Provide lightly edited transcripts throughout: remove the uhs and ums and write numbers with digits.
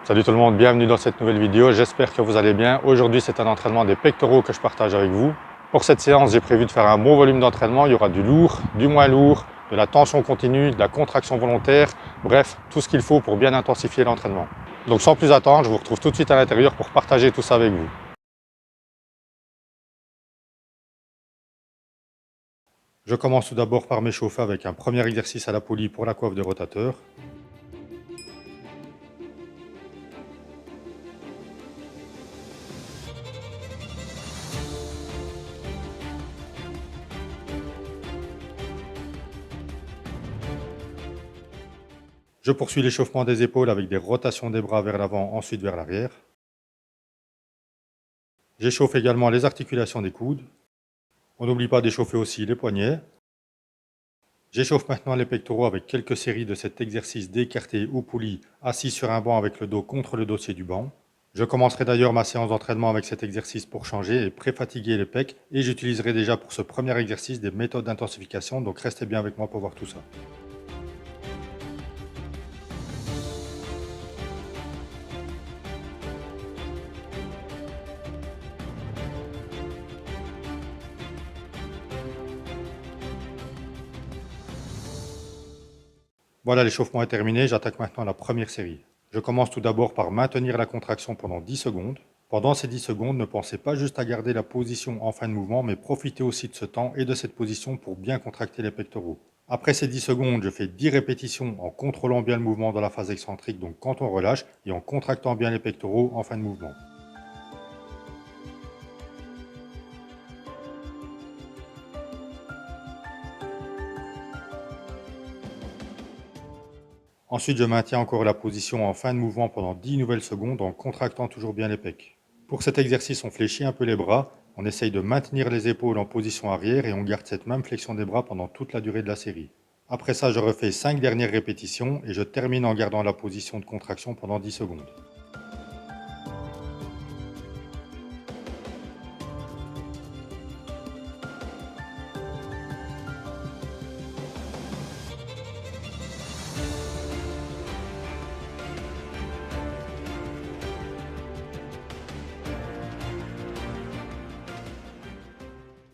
Salut tout le monde, bienvenue dans cette nouvelle vidéo, j'espère que vous allez bien. Aujourd'hui c'est un entraînement des pectoraux que je partage avec vous. Pour cette séance j'ai prévu de faire un bon volume d'entraînement, il y aura du lourd, du moins lourd, de la tension continue, de la contraction volontaire, bref, tout ce qu'il faut pour bien intensifier l'entraînement. Donc sans plus attendre, je vous retrouve tout de suite à l'intérieur pour partager tout ça avec vous. Je commence tout d'abord par m'échauffer avec un premier exercice à la poulie pour la coiffe de rotateur. Je poursuis l'échauffement des épaules avec des rotations des bras vers l'avant, ensuite vers l'arrière. J'échauffe également les articulations des coudes. On n'oublie pas d'échauffer aussi les poignets. J'échauffe maintenant les pectoraux avec quelques séries de cet exercice d'écarté ou poulie assis sur un banc avec le dos contre le dossier du banc. Je commencerai d'ailleurs ma séance d'entraînement avec cet exercice pour changer et pré-fatiguer les pecs et j'utiliserai déjà pour ce premier exercice des méthodes d'intensification, donc restez bien avec moi pour voir tout ça. Voilà, l'échauffement est terminé, j'attaque maintenant la première série. Je commence tout d'abord par maintenir la contraction pendant 10 secondes. Pendant ces 10 secondes, ne pensez pas juste à garder la position en fin de mouvement, mais profitez aussi de ce temps et de cette position pour bien contracter les pectoraux. Après ces 10 secondes, je fais 10 répétitions en contrôlant bien le mouvement dans la phase excentrique, donc quand on relâche, et en contractant bien les pectoraux en fin de mouvement. Ensuite, je maintiens encore la position en fin de mouvement pendant 10 nouvelles secondes en contractant toujours bien les pecs. Pour cet exercice, on fléchit un peu les bras, on essaye de maintenir les épaules en position arrière et on garde cette même flexion des bras pendant toute la durée de la série. Après ça, je refais 5 dernières répétitions et je termine en gardant la position de contraction pendant 10 secondes.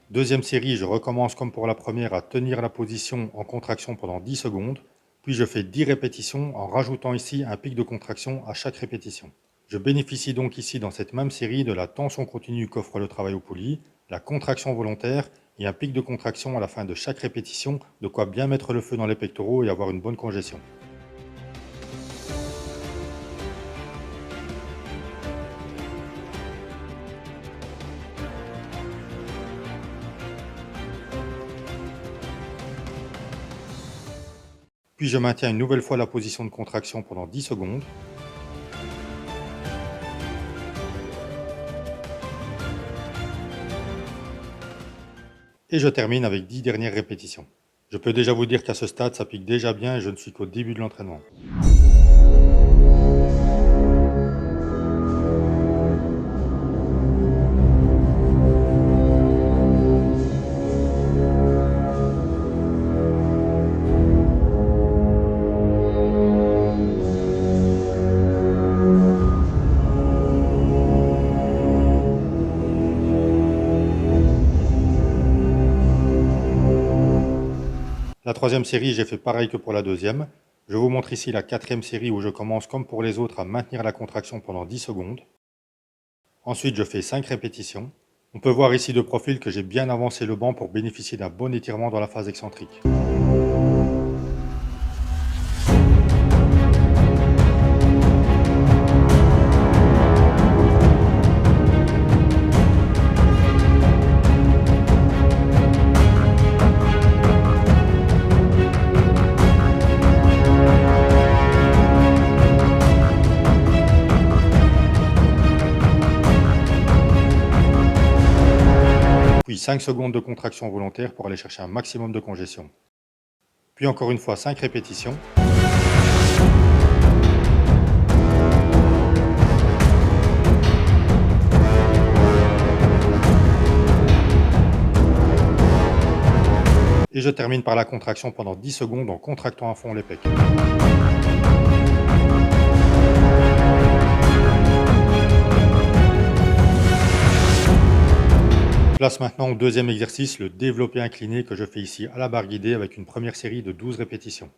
Deuxième série, je recommence comme pour la première à tenir la position en contraction pendant 10 secondes, puis je fais 10 répétitions en rajoutant ici un pic de contraction à chaque répétition. Je bénéficie donc ici dans cette même série de la tension continue qu'offre le travail au poulie, la contraction volontaire et un pic de contraction à la fin de chaque répétition, de quoi bien mettre le feu dans les pectoraux et avoir une bonne congestion. Puis je maintiens une nouvelle fois la position de contraction pendant 10 secondes. Et je termine avec 10 dernières répétitions. Je peux déjà vous dire qu'à ce stade, ça pique déjà bien et je ne suis qu'au début de l'entraînement. La troisième série, j'ai fait pareil que pour la deuxième. Je vous montre ici la quatrième série où je commence comme pour les autres à maintenir la contraction pendant 10 secondes. Ensuite, je fais 5 répétitions. On peut voir ici de profil que j'ai bien avancé le banc pour bénéficier d'un bon étirement dans la phase excentrique. Puis 5 secondes de contraction volontaire pour aller chercher un maximum de congestion. Puis encore une fois 5 répétitions. Et je termine par la contraction pendant 10 secondes en contractant à fond les pecs. Place maintenant au deuxième exercice, le développé incliné que je fais ici à la barre guidée avec une première série de 12 répétitions.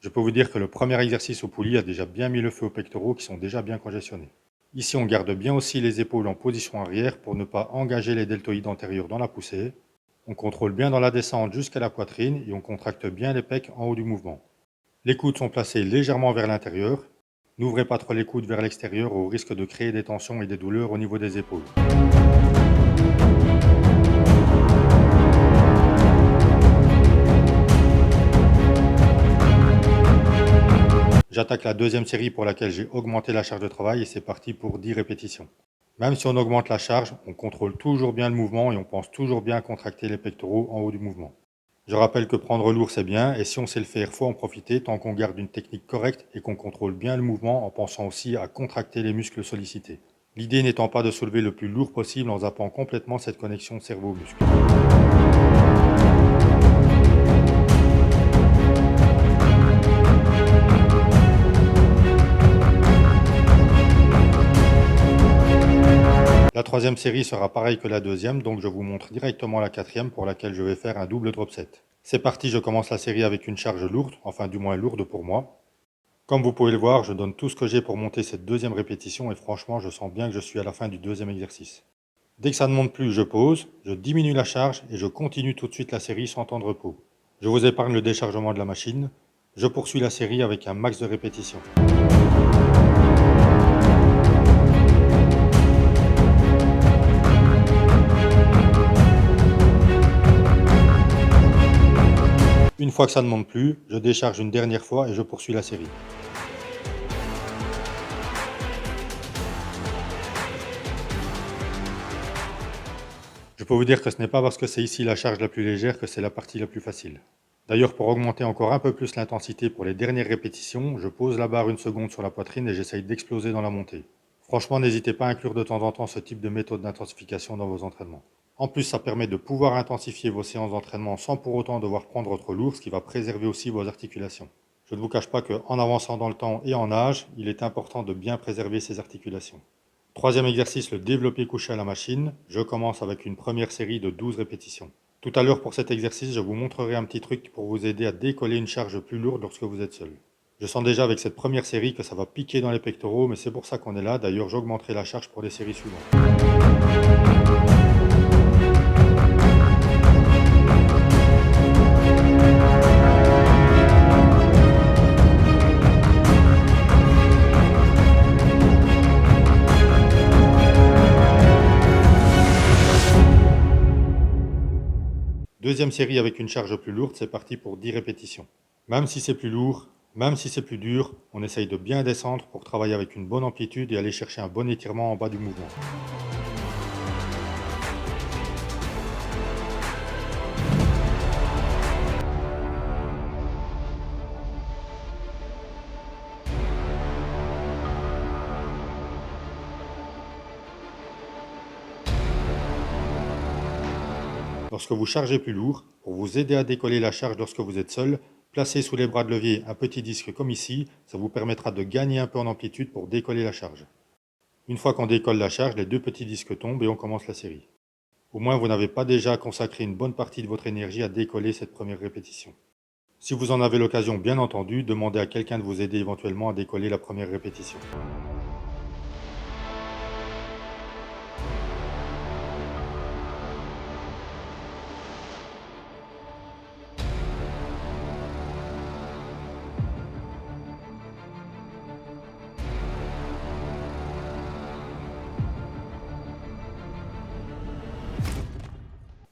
Je peux vous dire que le premier exercice au poulie a déjà bien mis le feu aux pectoraux qui sont déjà bien congestionnés. Ici, on garde bien aussi les épaules en position arrière pour ne pas engager les deltoïdes antérieurs dans la poussée. On contrôle bien dans la descente jusqu'à la poitrine et on contracte bien les pecs en haut du mouvement. Les coudes sont placés légèrement vers l'intérieur. N'ouvrez pas trop les coudes vers l'extérieur au risque de créer des tensions et des douleurs au niveau des épaules. J'attaque la deuxième série pour laquelle j'ai augmenté la charge de travail et c'est parti pour 10 répétitions. Même si on augmente la charge, on contrôle toujours bien le mouvement et on pense toujours bien à contracter les pectoraux en haut du mouvement. Je rappelle que prendre lourd c'est bien et si on sait le faire, faut en profiter tant qu'on garde une technique correcte et qu'on contrôle bien le mouvement en pensant aussi à contracter les muscles sollicités. L'idée n'étant pas de soulever le plus lourd possible en zappant complètement cette connexion cerveau-muscle. La troisième série sera pareille que la deuxième, donc je vous montre directement la quatrième pour laquelle je vais faire un double drop set. C'est parti, je commence la série avec une charge lourde, enfin du moins lourde pour moi. Comme vous pouvez le voir, je donne tout ce que j'ai pour monter cette deuxième répétition et franchement, je sens bien que je suis à la fin du deuxième exercice. Dès que ça ne monte plus, je pose, je diminue la charge et je continue tout de suite la série sans temps de repos. Je vous épargne le déchargement de la machine. Je poursuis la série avec un max de répétitions. Une fois que ça ne monte plus, je décharge une dernière fois et je poursuis la série. Je peux vous dire que ce n'est pas parce que c'est ici la charge la plus légère que c'est la partie la plus facile. D'ailleurs, pour augmenter encore un peu plus l'intensité pour les dernières répétitions, je pose la barre une seconde sur la poitrine et j'essaye d'exploser dans la montée. Franchement, n'hésitez pas à inclure de temps en temps ce type de méthode d'intensification dans vos entraînements. En plus, ça permet de pouvoir intensifier vos séances d'entraînement sans pour autant devoir prendre trop lourd, ce qui va préserver aussi vos articulations. Je ne vous cache pas qu'en avançant dans le temps et en âge, il est important de bien préserver ses articulations. Troisième exercice, le développé couché à la machine. Je commence avec une première série de 12 répétitions. Tout à l'heure pour cet exercice, je vous montrerai un petit truc pour vous aider à décoller une charge plus lourde lorsque vous êtes seul. Je sens déjà avec cette première série que ça va piquer dans les pectoraux, mais c'est pour ça qu'on est là. D'ailleurs, j'augmenterai la charge pour les séries suivantes. Deuxième série avec une charge plus lourde, c'est parti pour 10 répétitions. Même si c'est plus lourd, même si c'est plus dur, on essaye de bien descendre pour travailler avec une bonne amplitude et aller chercher un bon étirement en bas du mouvement. Lorsque vous chargez plus lourd, pour vous aider à décoller la charge lorsque vous êtes seul, placez sous les bras de levier un petit disque comme ici, ça vous permettra de gagner un peu en amplitude pour décoller la charge. Une fois qu'on décolle la charge, les deux petits disques tombent et on commence la série. Au moins vous n'avez pas déjà consacré une bonne partie de votre énergie à décoller cette première répétition. Si vous en avez l'occasion, bien entendu, demandez à quelqu'un de vous aider éventuellement à décoller la première répétition.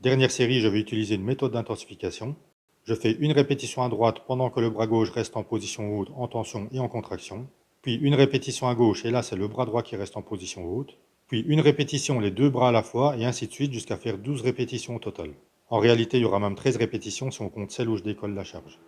Dernière série, je vais utiliser une méthode d'intensification. Je fais une répétition à droite pendant que le bras gauche reste en position haute, en tension et en contraction. Puis une répétition à gauche, et là c'est le bras droit qui reste en position haute. Puis une répétition, les deux bras à la fois, et ainsi de suite jusqu'à faire 12 répétitions au total. En réalité, il y aura même 13 répétitions si on compte celle où je décolle la charge.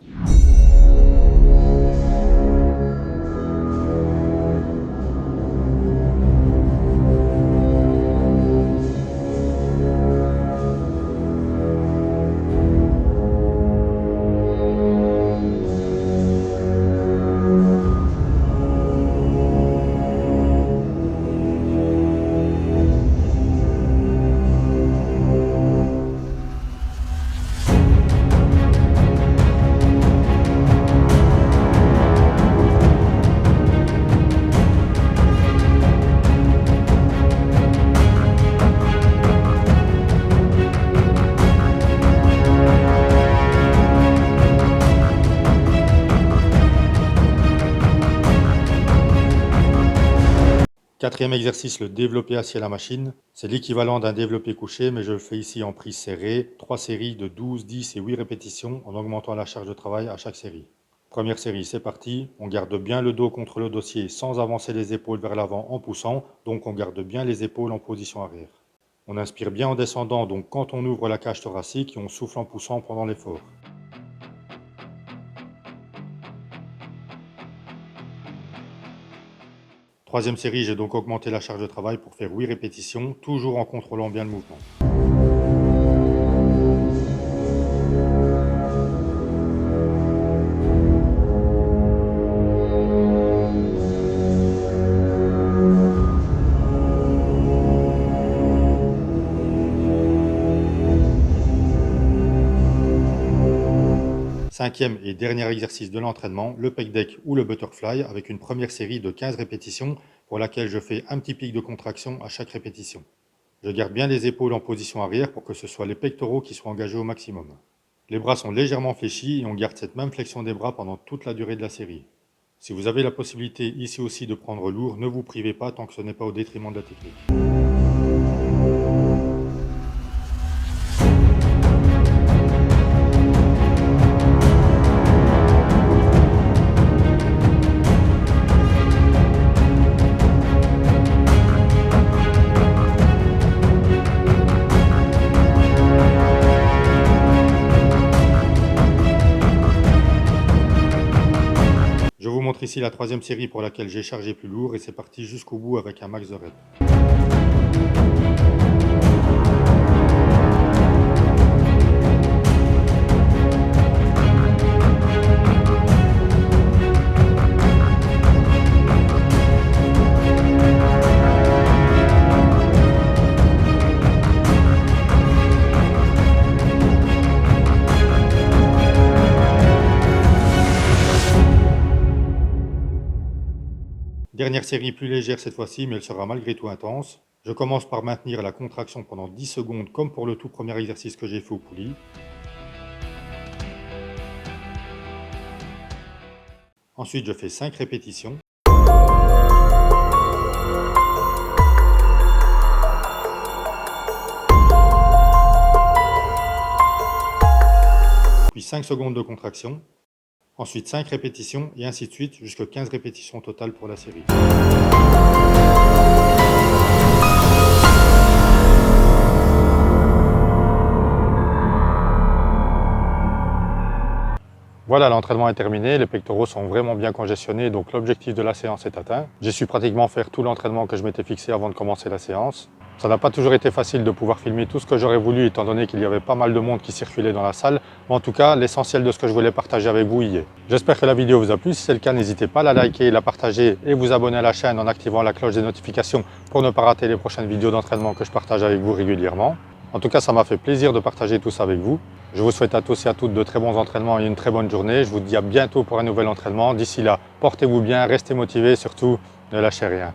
Quatrième exercice, le développé assis à la machine. C'est l'équivalent d'un développé couché, mais je le fais ici en prise serrée. 3 séries de 12, 10 et 8 répétitions en augmentant la charge de travail à chaque série. Première série, c'est parti. On garde bien le dos contre le dossier sans avancer les épaules vers l'avant en poussant. Donc on garde bien les épaules en position arrière. On inspire bien en descendant, donc quand on ouvre la cage thoracique, et on souffle en poussant pendant l'effort. Troisième série, j'ai donc augmenté la charge de travail pour faire 8 répétitions, toujours en contrôlant bien le mouvement. Cinquième et dernier exercice de l'entraînement, le pec deck ou le butterfly avec une première série de 15 répétitions pour laquelle je fais un petit pic de contraction à chaque répétition. Je garde bien les épaules en position arrière pour que ce soit les pectoraux qui soient engagés au maximum. Les bras sont légèrement fléchis et on garde cette même flexion des bras pendant toute la durée de la série. Si vous avez la possibilité ici aussi de prendre lourd, ne vous privez pas tant que ce n'est pas au détriment de la technique. Je vous montre ici la troisième série pour laquelle j'ai chargé plus lourd et c'est parti jusqu'au bout avec un max de reps. Dernière série plus légère cette fois-ci, mais elle sera malgré tout intense. Je commence par maintenir la contraction pendant 10 secondes comme pour le tout premier exercice que j'ai fait au poulie. Ensuite, je fais 5 répétitions. Puis 5 secondes de contraction. Ensuite 5 répétitions et ainsi de suite jusqu'à 15 répétitions totales pour la série. Voilà, l'entraînement est terminé, les pectoraux sont vraiment bien congestionnés, donc l'objectif de la séance est atteint. J'ai su pratiquement faire tout l'entraînement que je m'étais fixé avant de commencer la séance. Ça n'a pas toujours été facile de pouvoir filmer tout ce que j'aurais voulu étant donné qu'il y avait pas mal de monde qui circulait dans la salle. Mais en tout cas, l'essentiel de ce que je voulais partager avec vous y est. J'espère que la vidéo vous a plu. Si c'est le cas, n'hésitez pas à la liker, la partager et vous abonner à la chaîne en activant la cloche des notifications pour ne pas rater les prochaines vidéos d'entraînement que je partage avec vous régulièrement. En tout cas, ça m'a fait plaisir de partager tout ça avec vous. Je vous souhaite à tous et à toutes de très bons entraînements et une très bonne journée. Je vous dis à bientôt pour un nouvel entraînement. D'ici là, portez-vous bien, restez motivés, surtout ne lâchez rien.